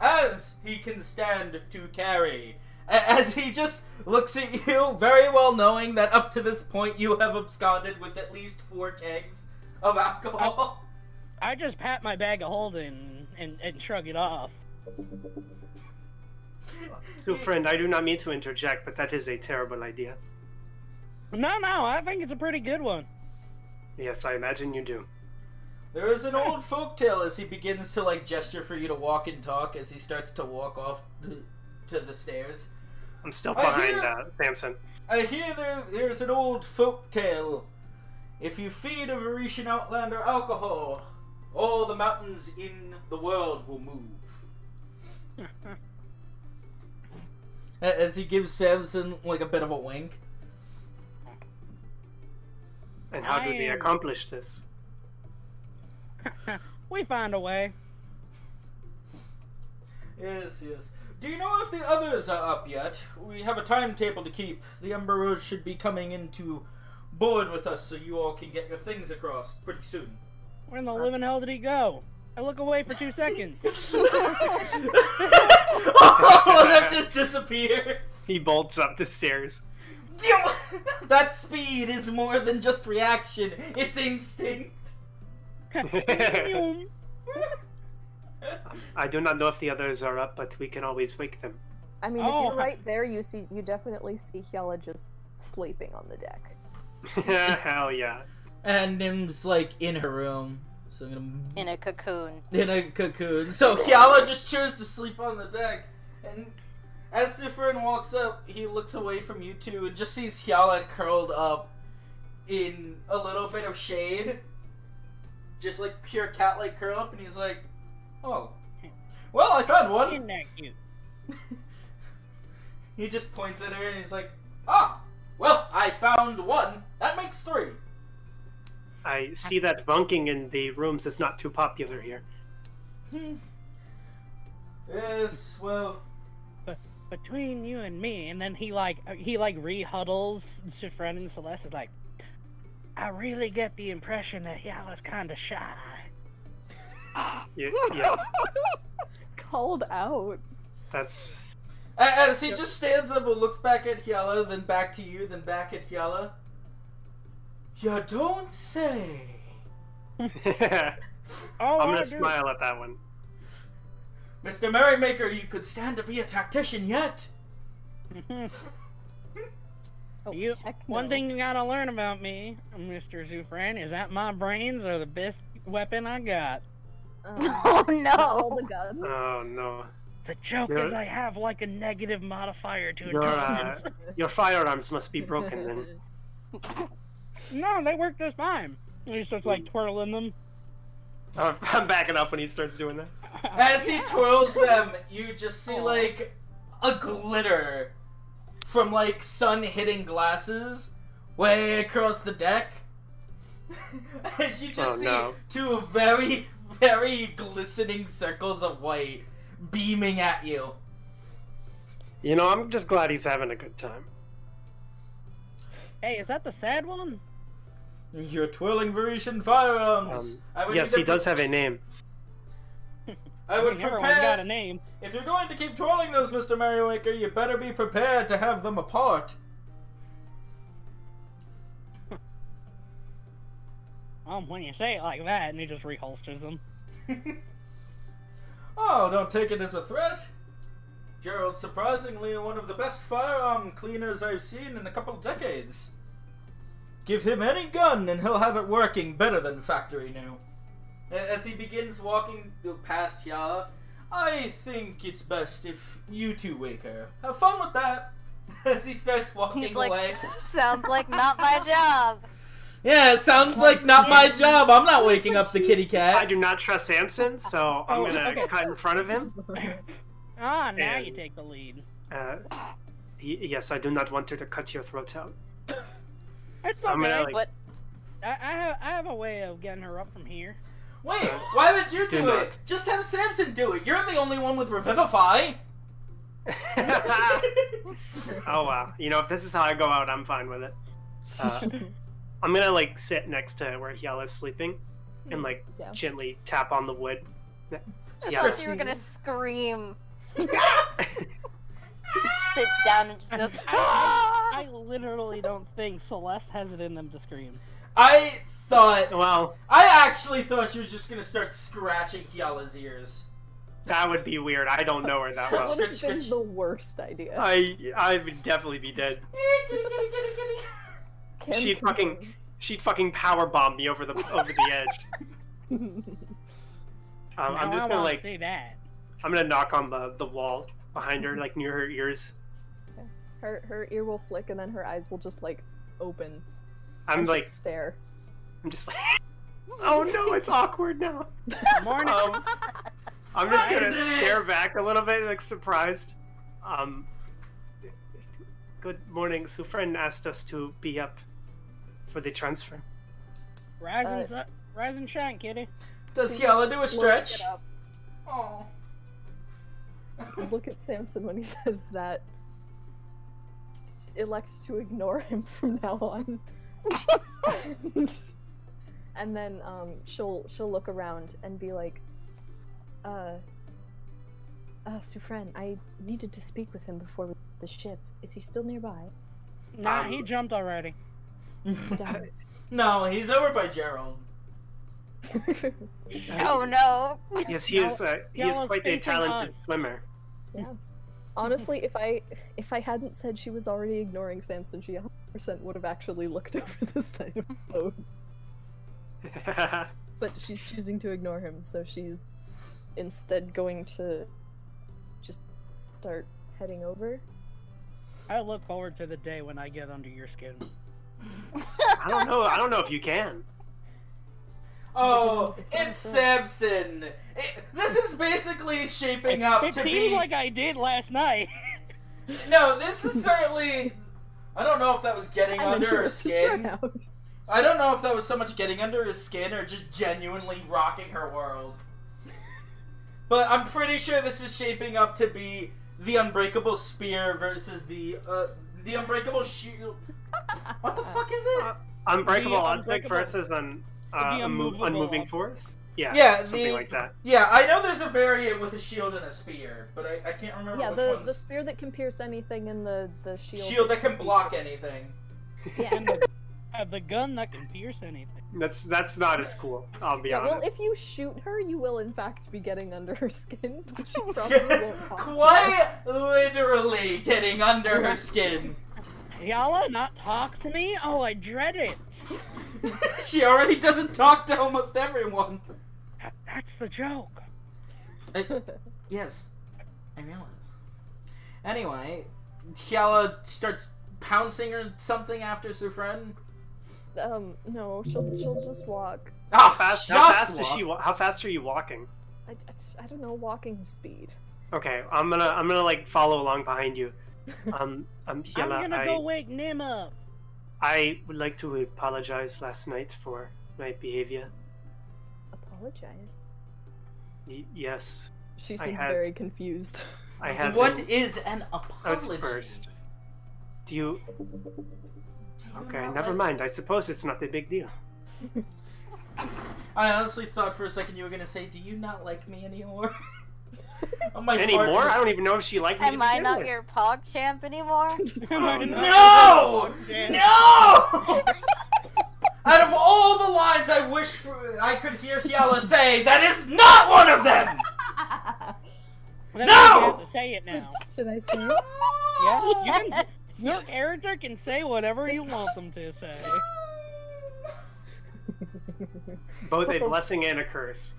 As he can stand to carry." As he just looks at you, very well knowing that up to this point you have absconded with at least 4 kegs of alcohol. I just pat my bag of holding and shrug it off. So, friend, I do not mean to interject, but that is a terrible idea. No, I think it's a pretty good one. Yes, I imagine you do. There is an old folktale as he begins to like gesture for you to walk and talk as he starts to walk off to the stairs. I'm still behind Samson. I hear there's an old folktale. If you feed a Varetian outlander alcohol, all the mountains in the world will move. As he gives Samson like a bit of a wink. And how do they accomplish this? We find a way. Yes. Do you know if the others are up yet? We have a timetable to keep. The Emperor should be coming into board with us so you all can get your things across pretty soon. Where in the living hell did he go? I look away for 2 seconds. All of them just disappear. He bolts up the stairs. That speed is more than just reaction. It's instinct. I do not know if the others are up, but we can always wake them. I mean, if you're right there, you definitely see Hyala just sleeping on the deck. Hell yeah. And Nim's like in her room. So I'm gonna... In a cocoon. In a cocoon. So Hyala just chose to sleep on the deck. And as Zifrin walks up, he looks away from you two and just sees Hyala curled up in a little bit of shade. Just like pure cat-like curl up, and he's like, "Oh, well, I found one." Isn't that cute? He just points at her and he's like, "Ah, well, I found one. That makes 3. I see that bunking in the rooms is not too popular here. Yes, well, But between you and me, and then he re-huddles Zifren and Celeste is like, I really get the impression that Hyala's kind of shy. Yes. Called out. That's... As he just stands up and looks back at Hyala, then back to you, then back at Hyala. You don't say. I'm Oh, gonna smile at that one. Mr. Merrymaker, you could stand to be a tactician yet. One thing you gotta learn about me, Mr. Zufran, is that my brains are the best weapon I got. Oh no! All the guns. Oh no. The joke is I have like a negative modifier to intelligence. Your firearms must be broken then. No, they work just fine. And he starts like twirling them. I'm backing up when he starts doing that. As he twirls them, you just see like a glitter from like sun hitting glasses way across the deck. As you just see no. two very, very glistening circles of white beaming at you. You know, I'm just glad he's having a good time. Hey, is that the sad one? Your twirling Venetian firearms. Yes, he does have a name. I would Everyone's prepare. got a name. If you're going to keep twirling those, Mr. Merrymaker, you better be prepared to have them apart. When you say it like that, and he just reholsters them. Oh, don't take it as a threat. Gerald's surprisingly one of the best firearm cleaners I've seen in a couple decades. Give him any gun and he'll have it working better than factory new. As he begins walking past Yala, I think it's best if you two wake her. Have fun with that. As he starts walking He's like, away. sounds like not my job. Yeah, it sounds like not my job. I'm not waking up the kitty I cat. do not trust Samson, so I'm gonna okay. cut in front of him. Now And- you take the lead. Yes, I do not want her to cut your throat out. It's I'm gonna, okay. like- What? I have a way of getting her up from here. Wait, why would you Do do not. it? Just have Samson do it. You're the only one with Revivify. Oh wow! You know, if this is how I go out, I'm fine with it. I'm gonna like sit next to where Yala's sleeping, and like Yeah. gently tap on the wood. I Yeah. thought you were gonna scream. Sits down and just goes, "Ah!" I literally don't think Celeste has it in them to scream. I Well, actually thought she was just gonna start scratching Kiala's ears. that would be weird. I don't know her that That well. would have been the worst idea. I would definitely be dead. Can She'd fucking power bomb me over the edge. I'm just gonna like say that. I'm gonna knock on the wall behind her, like near her ears. Her ear will flick and then her eyes will just like open. I'm and like just stare. I'm just like, oh no, it's awkward now. Morning. I'm just gonna Isaac! stare back a little bit, like surprised. Good morning. Sufren asked us to be up for the transfer. Rise and shine, kitty. Does Kiala do a stretch? Look it up. Oh. Look at Samson when he says that. Just elect to ignore him from now on. And then she'll look around and be like, Sufren, I needed to speak with him before the ship. Is he still nearby? Nah, he jumped already. No, he's over by Gerald. Oh no. Yes, he is Yala's quite a facing talented us. swimmer. Yeah. Honestly, if I hadn't said she was already ignoring Samson, she 100% would have actually looked over the side of the boat. But she's choosing to ignore him, so she's instead going to just start heading over. I look forward to the day when I get under your skin. I don't know if you can. Oh, it's Samson. This is basically shaping up It to seems be. like I did last night. No, this is certainly. I don't know if that was getting And then she under her was to start skin. out. I don't know if that was so much getting under his skin or just genuinely rocking her world. But I'm pretty sure this is shaping up to be the unbreakable spear versus the unbreakable shield. What the fuck is it? Unbreakable The object unbreakable- versus unmovable unmoving object. force. Yeah, something the- like that. Yeah, I know there's a variant with a shield and a spear, but I can't remember Yeah, which the one's spear that can pierce anything and the shield. shield that can block anything. Yeah, And the gun that can pierce anything. That's not as cool. I'll be yeah, well, honest. if you shoot her, you will in fact be getting under her skin, but she probably won't talk to you. Quite literally getting under her skin. Yala, not talk to me? Oh, I dread it. She already doesn't talk to almost everyone. That's the joke. Yes, I realize. Anyway, Kiala starts pouncing or something after Sufren. No, she'll just walk. Ah, How fast are you walking? I don't know, walking speed. Okay, I'm gonna like follow along behind you. Yala, I'm gonna go wake Nim up. I would like to apologize last night for my behavior. Apologize. Yes. She I seems had- very confused. I had What an is an apology? outburst. Do you... Do you Okay, not never like- mind. I suppose it's not a big deal. I honestly thought for a second you were gonna say, "Do you not like me anymore?" On my Anymore? partner- I don't even know if she liked me. Am to I begin not with. your pog champ anymore? No! No! Out of all the lines I wish I could hear Hyala say, that is not one of them! Then No! You have to say it now. Should I say it? Yeah, you can. Your character can say whatever you want them to say. Both a blessing and a curse.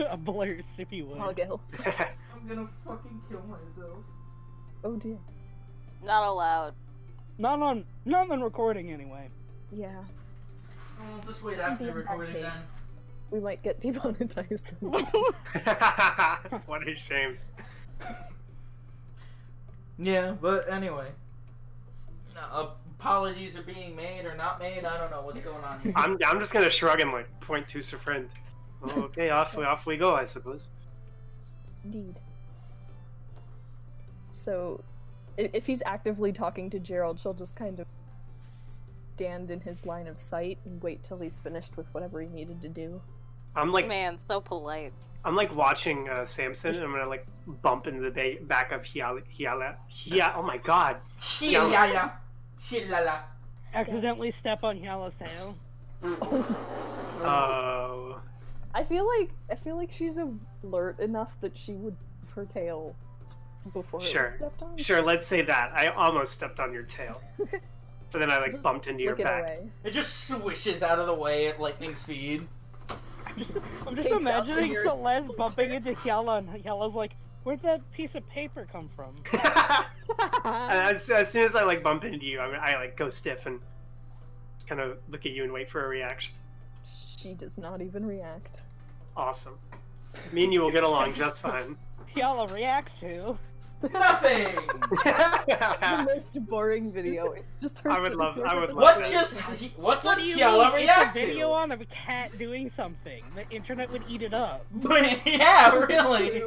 A blurse, if you will. I'll go. I'm gonna fucking kill myself. Oh dear. Not allowed. Not on recording anyway. Yeah. I'll just wait after the in that recording then. case. We might get demonetized. What a shame. Yeah, but anyway. Apologies are being made or not made, I don't know what's going on here. I'm just gonna shrug and like point to her friend. Oh, okay, off we go, I suppose. Indeed. So, if he's actively talking to Gerald, she'll just kind of stand in his line of sight and wait till he's finished with whatever he needed to do. I'm like Man, so polite. I'm like watching Samson, and I'm gonna like bump into the back of Hyala. Oh my god. Hyala. Hyala. Accidentally step on Hyala's tail. Oh. I feel like she's alert enough that she would leave her tail before it Sure. was stepped on. Sure, let's say that. I almost stepped on your tail. But then I like Just bumped into your Look it back. away. It just swishes out of the way at lightning speed. I'm just Takes out imagining fingers. Celeste bumping into Hyala, and Hyala's like, "Where'd that piece of paper come from?" as soon as I like bump into you, I like go stiff and just kind of look at you and wait for a reaction. She does not even react. Awesome. Me and you will get along just fine. Hyala reacts to. Nothing! The most boring video. It's just her. I would sitting love- there I would with love What that. just... What What does do you Hyala mean? react It's a video to? on of a cat doing something. The internet would eat it up. Yeah, really.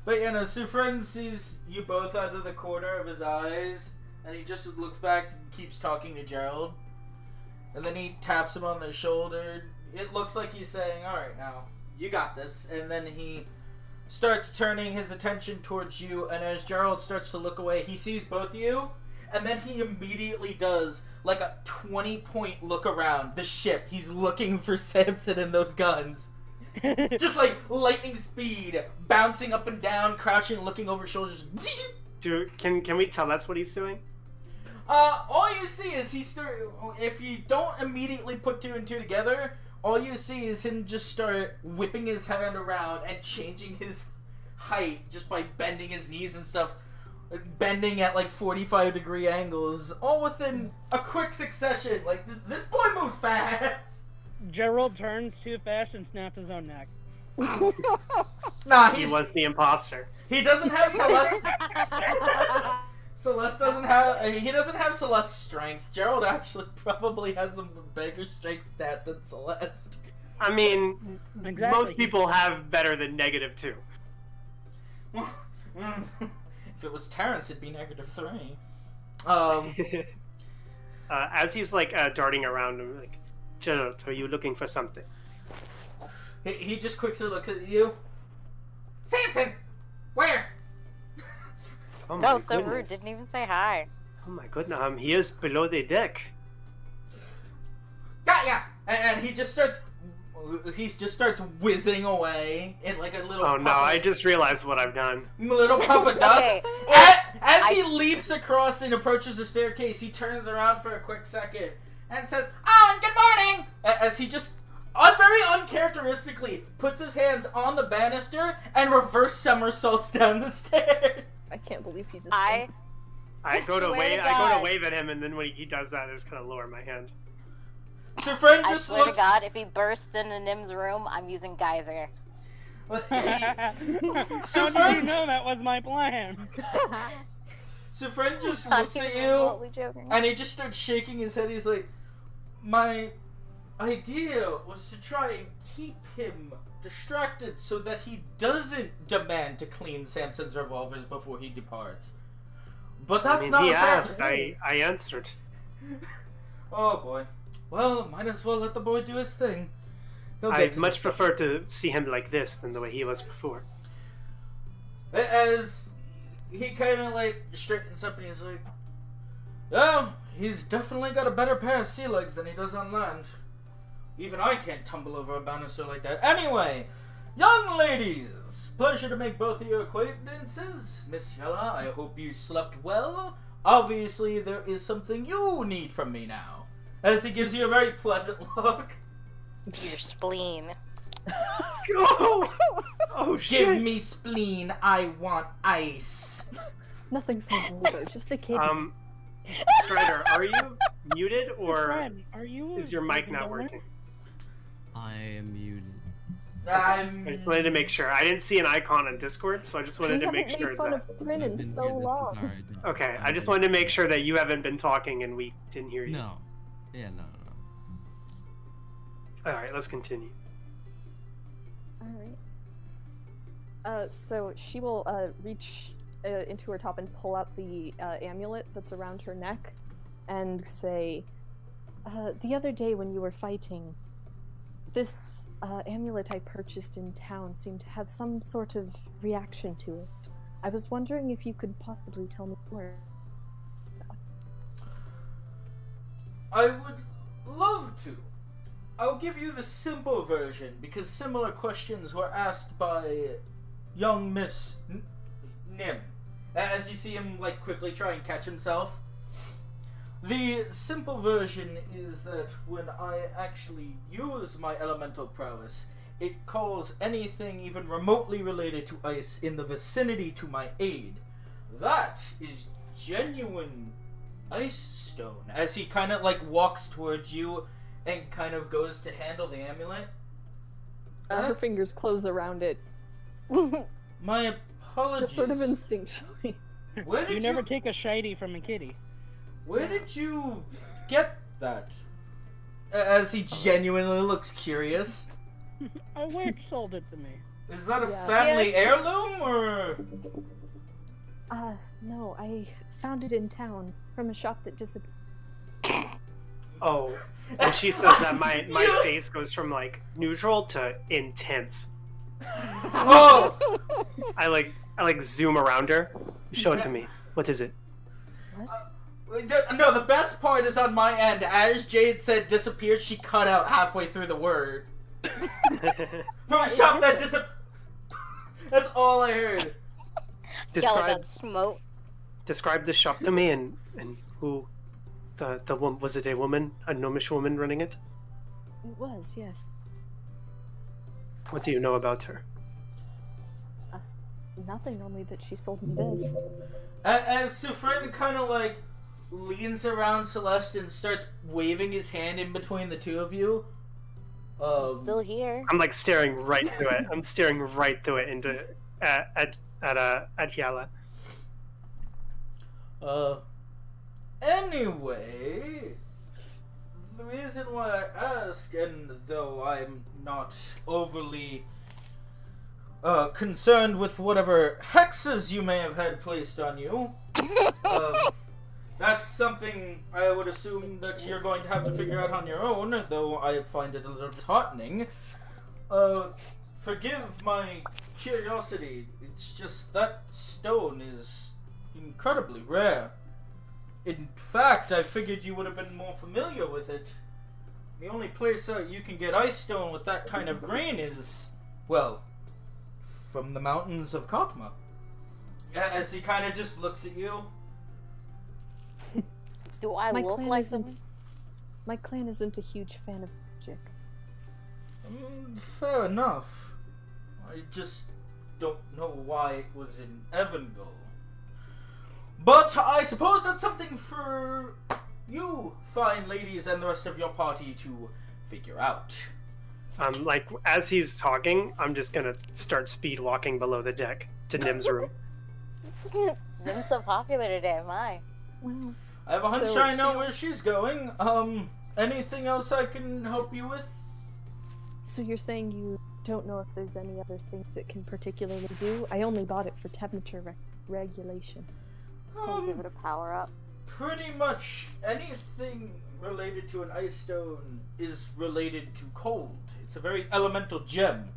But you know, Sufren sees you both out of the corner of his eyes, and he just looks back and keeps talking to Gerald. And then he taps him on the shoulder. It looks like he's saying, "Alright, now, you got this." And then he starts turning his attention towards you, and as Gerald starts to look away, he sees both of you, and then he immediately does like a 20-point look around the ship. He's looking for Samson and those guns. Just like lightning speed, bouncing up and down, crouching, looking over shoulders. Dude, can we tell that's what he's doing? All you see is if you don't immediately put two and two together, all you see is him just start whipping his hand around and changing his height just by bending his knees and stuff. Bending at like 45-degree angles, all within a quick succession. Like, this boy moves fast. Gerald turns too fast and snaps his own neck. Nah, He was the imposter. he doesn't have Celeste. Celeste doesn't have. He doesn't have Celeste's strength. Gerald actually probably has a bigger strength stat than Celeste. I mean, Exactly. most people have better than -2. If it was Terrence, it'd be -3. As he's like darting around, I'm like, Gerald, are you looking for something? He just quickly looks at you. Samson, where? Oh my No, so rude. goodness. Didn't even say hi. Oh my goodness, he is below the deck. Got ya! And he just starts. He just starts whizzing away in like a little. Oh no, puff of- I just realized what I've done. little puff of dust. Okay, As he leaps across and approaches the staircase, he turns around for a quick second and says, "Oh, and good morning!" As he just, very uncharacteristically, puts his hands on the banister and reverse somersaults down the stairs. I can't believe he's a I I go to Swear wave. to I go God. to wave at him, and then when he does that, I just kind of lower my hand. So friend I just swear looks. to God, if he bursts into Nim's room, I'm using Geyser. How So did you friend, know that was my plan? So friend just Not looks at even you, remotely joking. and he just starts shaking his head. He's like, my idea was to try and keep him distracted so that he doesn't demand to clean Samson's revolvers before he departs. But that's not he a bad asked. I answered. Oh boy. Well, might as well let the boy do his thing. I'd much prefer to see him like this than the way he was before. As he kind of like straightens up and he's like, "Oh, he's definitely got a better pair of sea legs than he does on land. Even I can't tumble over a banister like that. Anyway, young ladies, pleasure to make both of your acquaintances. Miss Yella, I hope you slept well. Obviously, there is something you need from me now." As he gives you a very pleasant look. Your spleen. Oh shit! Give me spleen, I want ice. Nothing so weird, just a kid. Strider, are you muted or Fred, are you is your mic not working? I am muted. I just wanted to make sure. I didn't see an icon on Discord, so I just wanted to make sure made fun that. of Bryn in Been so muted this long. entire time. Okay, I just wanted to make sure that you haven't been talking and we didn't hear you. No. Yeah, no. All right, let's continue. Alright. So she will reach into her top and pull out the amulet that's around her neck and say, the other day when you were fighting, this amulet I purchased in town seemed to have some sort of reaction to it. I was wondering if you could possibly tell me more. I would love to. I'll give you the simple version, because similar questions were asked by young Miss Nim. As you see him, like, quickly try and catch himself. The simple version is that when I actually use my elemental prowess, it calls anything even remotely related to ice in the vicinity to my aid. That is genuine ice stone. As he kind of, like, walks towards you and kind of goes to handle the amulet. Her fingers close around it. My apologies. Just sort of instinctually. Where did You never take a shiny from a kitty. Where did you get that? As he genuinely looks curious. A witch sold it to me. Is that a Yeah. family heirloom, or...? No, I found it in town from a shop that disappeared. Oh, when she says that, my face goes from like neutral to intense. Oh! I like zoom around her. Show it to me. What is it? What? No, the best part is on my end. As Jade said disappeared, she cut out halfway through the word. From a shop that disappeared. That's all I heard. Describe the shop to me and who the woman was. It a woman, a gnomish woman running it? It was, yes. What do you know about her? Nothing, only that she sold me this. As Sufren kind of like leans around Celeste and starts waving his hand in between the two of you. Still here. I'm like staring right through it. I'm staring right through it into at Yala. Anyway, the reason why I ask, and though I'm not overly concerned with whatever hexes you may have had placed on you, that's something I would assume that you're going to have to figure out on your own, though I find it a little disheartening. Forgive my curiosity, it's just that stone is incredibly rare. In fact, I figured you would have been more familiar with it. The only place you can get ice stone with that kind of grain is, well, from the mountains of Katma. As he kind of just looks at you. Do I look like them? My clan isn't a huge fan of magic. Fair enough. I just don't know why it was in Evangel. But I suppose that's something for you, fine ladies, and the rest of your party to figure out. Like, as he's talking, I'm just gonna start speed walking below the deck to Nim's room. Been so popular today, my. Wow. I have a hunch So I know she- where she's going. Anything else I can help you with? So you're saying you don't know if there's any other things it can particularly do? I only bought it for temperature regulation. Can you give it a power up? Pretty much anything related to an ice stone is related to cold. It's a very elemental gem.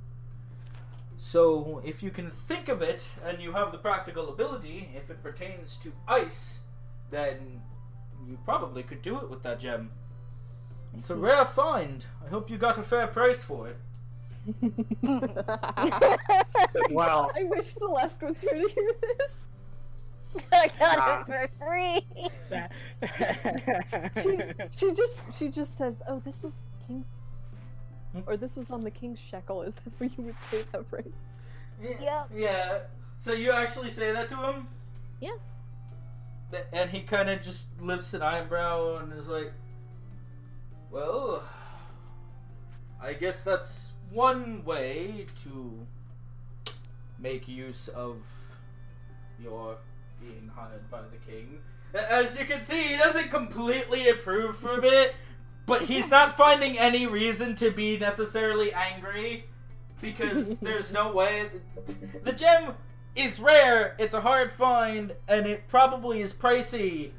So if you can think of it and you have the practical ability, if it pertains to ice, then you probably could do it with that gem. It's a rare find. I hope you got a fair price for it. Well, I wish Celeste was here to hear this. I got it for free. She just says, "Oh, this was king's, or this was on the king's shekel." Is that where you would say that phrase? Yep. Yeah. So you actually say that to him? Yeah. And he kind of just lifts an eyebrow and is like, "Well, I guess that's one way to make use of your being hired by the king." As you can see, he doesn't completely approve of it, but he's not finding any reason to be necessarily angry, because there's no way. The gem is rare, it's a hard find, and it probably is pricey,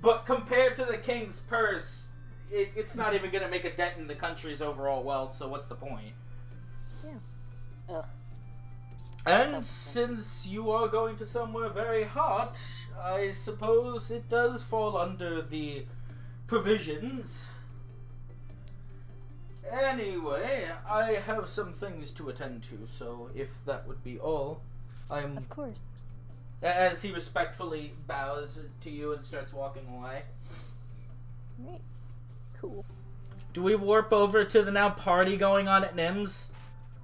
but compared to the king's purse, it's not even going to make a dent in the country's overall wealth, so what's the point? Yeah. Ugh. And since you are going to somewhere very hot, I suppose it does fall under the provisions. Anyway, I have some things to attend to, so if that would be all, I'm... Of course. As he respectfully bows to you and starts walking away. Right. Cool. Do we warp over to the now party going on at Nim's?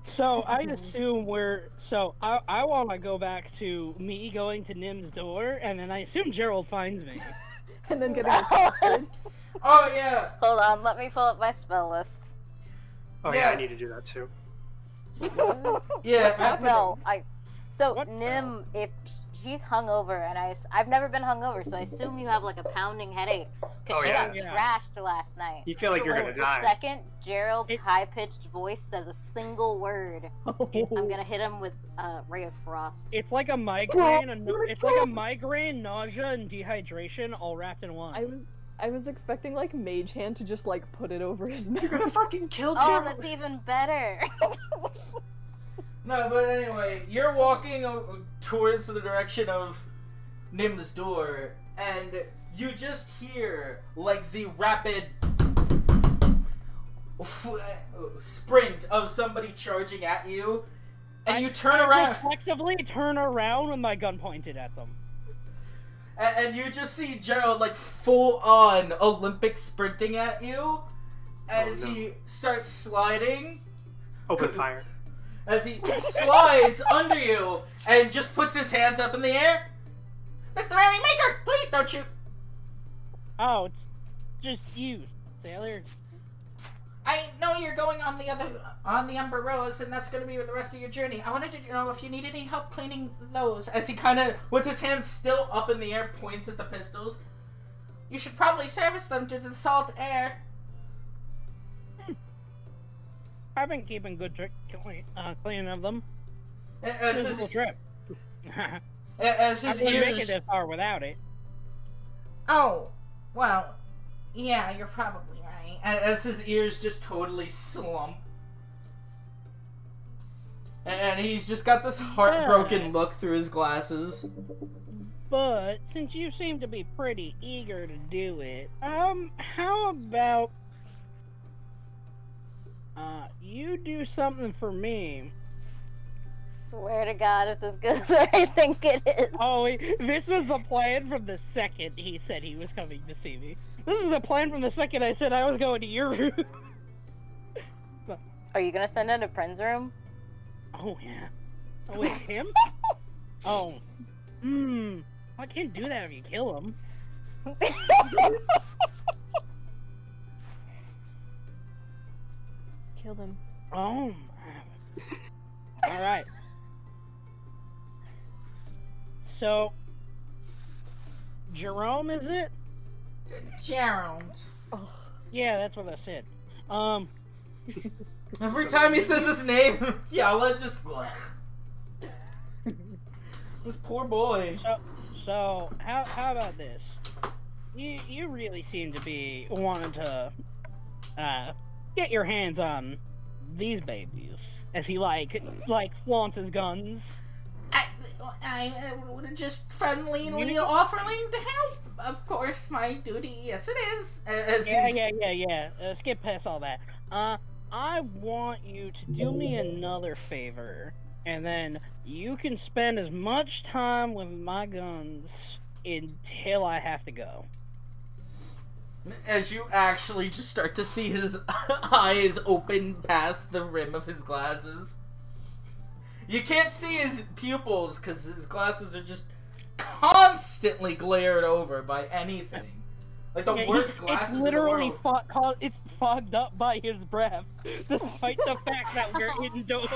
So I assume I want to go back to me going to Nim's door, and then I assume Gerald finds me. And then getting accosted. Oh, yeah! Hold on, let me pull up my spell list. oh yeah, I need to do that too. Yeah, No, So What Nim, if she's hungover, and I've never been hungover, so I assume you have like a pounding headache because Oh, she yeah. got Yeah. trashed last night. You feel like So you're when gonna the die. second Gerald's It- high-pitched voice says a single word, I'm gonna hit him with Ray of Frost. It's like a migraine, it's like a migraine, nausea, and dehydration all wrapped in one. I was expecting like Mage Hand to just like put it over his mouth. You're gonna fucking kill Oh, Gerald. that's even better. No, but anyway, you're walking towards the direction of Nim's door, and you just hear, like, the rapid sprint of somebody charging at you, and you turn I around, reflexively turn around with my gun pointed at them. and you just see Gerald, like, full-on Olympic sprinting at you, as Oh, no. he starts sliding. Open fire. As he slides under you and just puts his hands up in the air. Mr. Merrymaker, please don't shoot. Oh, it's just you, sailor. I know you're going on the Umber Rose, and that's going to be the rest of your journey. I wanted to know if you need any help cleaning those. As he kind of, with his hands still up in the air, points at the pistols. You should probably service them due to the salt air. I've been keeping good cleaning of them. As This his, is a trip. as I his wouldn't make it ears. this far without it. Oh, well, yeah, you're probably right. As his ears just totally slump. And he's just got this heartbroken look through his glasses. But since you seem to be pretty eager to do it, how about you do something for me? Swear to God, if this goes where I think it is. Oh, this was the plan from the second he said he was coming to see me. This is the plan from the second I said I was going to your room. Are you gonna send in a friend's room? Oh, yeah. Oh, wait, him? Oh. I can't do that if you kill him. Kill them. Oh. Alright. So, Jerome, is it? Gerald. Yeah, that's what I said. Every time he says his name, Yala just... This poor boy. So how about this? You really seem to be wanting to get your hands on these babies, as he like flaunts his guns. I just friendly offering to help. Of course, my duty. Yes, it is. Yeah. Skip past all that. I want you to do me another favor, and then you can spend as much time with my guns until I have to go. As you actually just start to see his eyes open past the rim of his glasses. You can't see his pupils because his glasses are just constantly glared over by anything. Like the worst glasses it's literally in the world. it's fogged up by his breath, despite the fact that we're indoors.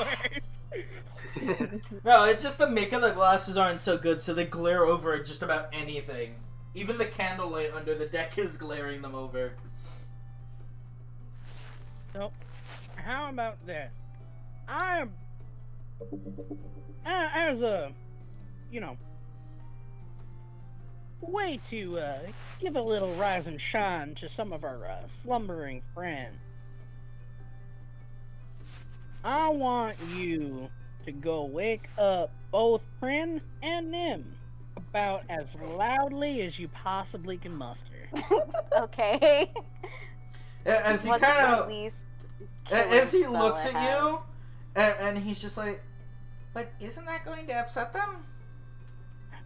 No, it's just the make of the glasses aren't so good, so they glare over just about anything. Even the candlelight under the deck is glaring them over. So, how about this? As a, way to give a little rise and shine to some of our slumbering friends, I want you to go wake up both Prin and Nim about as loudly as you possibly can muster. Okay. As he as he looks at you, and he's just like, but isn't that going to upset them?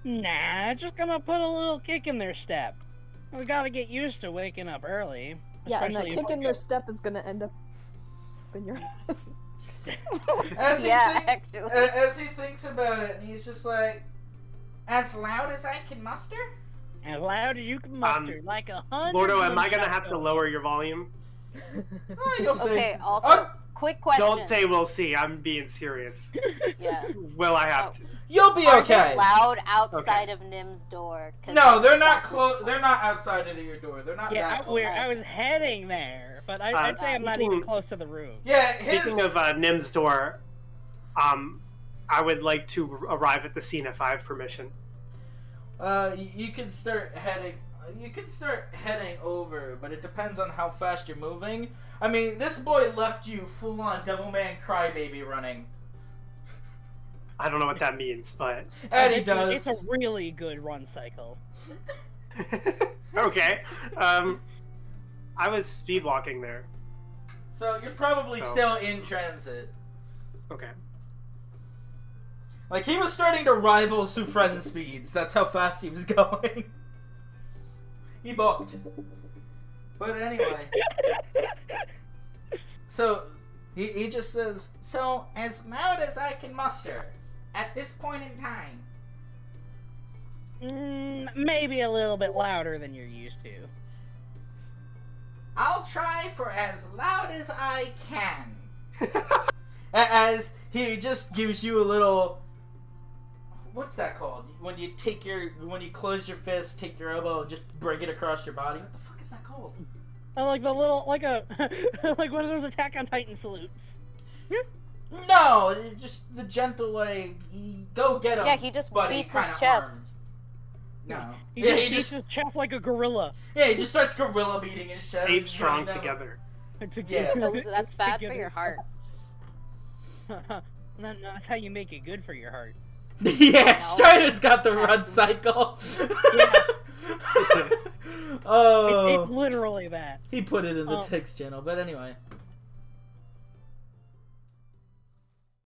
Nah, just gonna put a little kick in their step. We gotta get used to waking up early. Yeah, and that kick in their step is gonna end up in your ass. As he thinks about it, and he's just like, as loud as I can muster? As loud as you can muster, like 100. Lordo, am I gonna have to lower your volume? Oh, you'll see. Okay, also, quick question. Don't say we'll see, I'm being serious. Yeah. Will I have to? You'll be Are okay. they loud outside of Nim's door? No, they're not close. They're not outside of your door. They're not that close. I was heading there, but I'd say I'm not even close to the room. Yeah, Speaking of Nim's door, I would like to arrive at the scene if I have permission. You can start heading. You can start heading over, but it depends on how fast you're moving. I mean, this boy left you full-on Devilman Crybaby running. I don't know what that means, but... And he does. It's a really good run cycle. Okay. I was speed walking there. So you're probably still in transit. Okay. Like, he was starting to rival Sufren's speeds. That's how fast he was going. He balked. But anyway. So, he just says, so, as loud as I can muster, at this point in time. Maybe a little bit louder than you're used to. I'll try for as loud as I can. As he just gives you a little... What's that called? When you close your fist, take your elbow, and just bring it across your body. What the fuck is that called? Like the little, like one of those Attack on Titan salutes. No, just the gentle, go get him. Yeah, he just beats his chest. Armed. No. He beats his chest like a gorilla. Yeah, he just starts gorilla beating his chest. Ape strong together. Yeah. That's bad for your heart. That's how you make it good for your heart. Yeah, Strider's got the run cycle. Yeah. Oh. It's literally that. He put it in the text channel, but anyway.